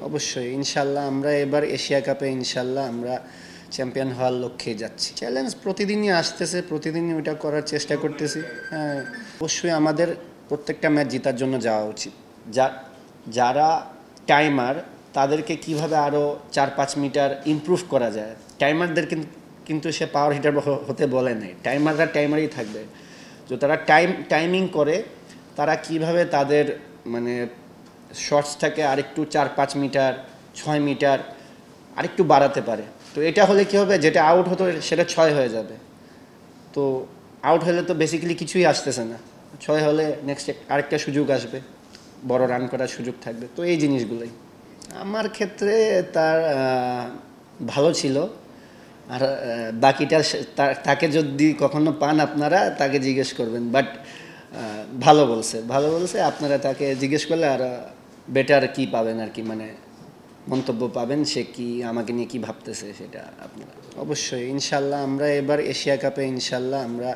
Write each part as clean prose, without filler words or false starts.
অবশ্যই ইনশাল্লাহ আমরা এবার এশিয়া কাপে ইনশাল্লাহ আমরা চ্যাম্পিয়ন হওয়ার লক্ষ্যে যাচ্ছি। চ্যালেঞ্জ প্রতিদিনই আসতেছে, প্রতিদিনই ওইটা করার চেষ্টা করতেছি। হ্যাঁ, অবশ্যই আমাদের প্রত্যেকটা ম্যাচ জেতার জন্য যাওয়া উচিত। যারা টাইমার তাদেরকে কিভাবে আরও 4-5 মিটার ইমপ্রুভ করা যায়, টাইমারদের কিন্তু সে পাওয়ার হিটার হতে বলে নাই। টাইমাররা টাইমারই থাকবে। তো তারা টাইমিং করে তারা কিভাবে তাদের মানে শর্টসটাকে আরেকটু 4-5 মিটার 6 মিটার আরেকটু বাড়াতে পারে। তো এটা হলে কী হবে, যেটা আউট হতো সেটা 6 হয়ে যাবে। তো আউট হলে তো বেসিক্যালি কিছুই আসতেছে না, 6 হলে নেক্সট আরেকটা সুযোগ আসবে, বড় রান করার সুযোগ থাকবে। তো এই জিনিসগুলোই আমার ক্ষেত্রে তার ভালো ছিল। আর বাকিটা তাকে যদি কখনো পান আপনারা তাকে জিজ্ঞেস করবেন। বাট ভালো বলছে আপনারা তাকে জিজ্ঞেস করলে আর বেটার কি পাবেন আর কি, মানে মন্তব্য পাবেন সে কি আমাকে নিয়ে কি ভাবতেছে সেটা আপনারা। অবশ্যই ইনশাল্লাহ আমরা এবার এশিয়া কাপে ইনশাল্লাহ আমরা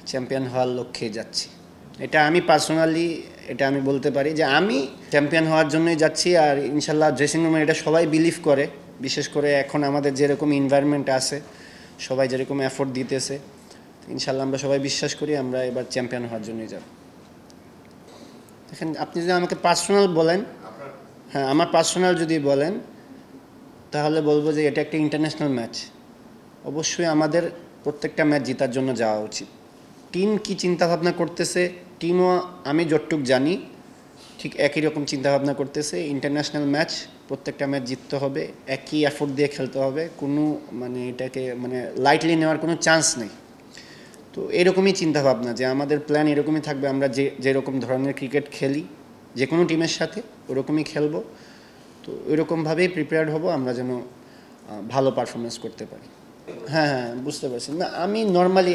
চ্যাম্পিয়ন হওয়ার লক্ষ্যে যাচ্ছি। এটা আমি পার্সোনালি আমি বলতে পারি যে আমি চ্যাম্পিয়ন হওয়ার জন্যই যাচ্ছি। আর ইনশাল্লাহ ড্রেসিং রুমে এটা সবাই বিলিভ করে, বিশেষ করে এখন আমাদের যেরকম এনভায়রনমেন্ট আছে, সবাই যেরকম এফোর্ট দিতেছে, ইনশাল্লাহ আমরা সবাই বিশ্বাস করি আমরা এবার চ্যাম্পিয়ন হওয়ার জন্যই যাব। দেখেন, আপনি যদি আমাকে পার্সোনাল বলেন, হ্যাঁ আমার পার্সোনাল যদি বলেন তাহলে বলবো যে এটা একটা ইন্টারন্যাশনাল ম্যাচ। অবশ্যই আমাদের প্রত্যেকটা ম্যাচ জেতার জন্য যাওয়া উচিত। টিম কি চিন্তাভাবনা করতেছে, টিমও আমি যতটুক জানি ঠিক একই রকম চিন্তাভাবনা করতেছে। ইন্টারন্যাশনাল ম্যাচ, প্রত্যেকটা ম্যাচ জিততে হবে, একই এফোর্ট দিয়ে খেলতে হবে, কোনো মানে এটাকে মানে লাইটলি নেওয়ার কোনো চান্স নেই। তো এরকমই চিন্তাভাবনা, যে আমাদের প্ল্যান এরকমই থাকবে, আমরা যেরকম ধরনের ক্রিকেট খেলি যে কোনো টিমের সাথে ওরকমই খেলবো। তো ওইরকমভাবেই প্রিপেয়ার্ড হব আমরা যেন ভালো পারফরমেন্স করতে পারি। হ্যাঁ, বুঝতে পারছি। না, আমি নর্মালি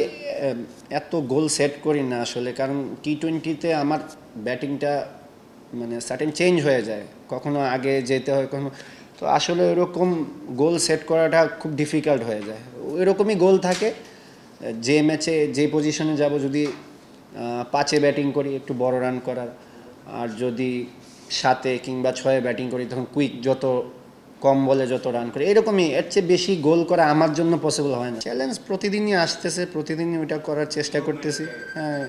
এত গোল সেট করি না আসলে, কারণ টি-20তে আমার ব্যাটিংটা মানে সার্টেন চেঞ্জ হয়ে যায়, কখনো আগে যেতে হয় কখনো। তো আসলে ওইরকম গোল সেট করাটা খুব ডিফিকাল্ট হয়ে যায়। ওইরকমই গোল থাকে, যে ম্যাচে যে পজিশনে যাব, যদি 5-এ ব্যাটিং করি একটু বড় রান করার, আর যদি 7-এ কিংবা 6-এ ব্যাটিং করি তখন কুইক যত কম বলে যত রান করে, এরকমই। এর চেয়ে বেশি গোল করা আমার জন্য পসিবল হয় না। চ্যালেঞ্জ প্রতিদিনই আসতেছে, প্রতিদিনই ওইটা করার চেষ্টা করতেছি। হ্যাঁ,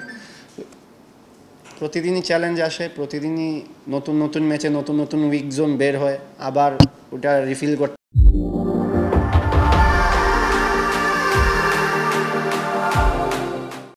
প্রতিদিনই চ্যালেঞ্জ আসে, প্রতিদিনই নতুন নতুন ম্যাচে নতুন নতুন উইক জোন বের হয়, আবার ওটা রিফিল করতে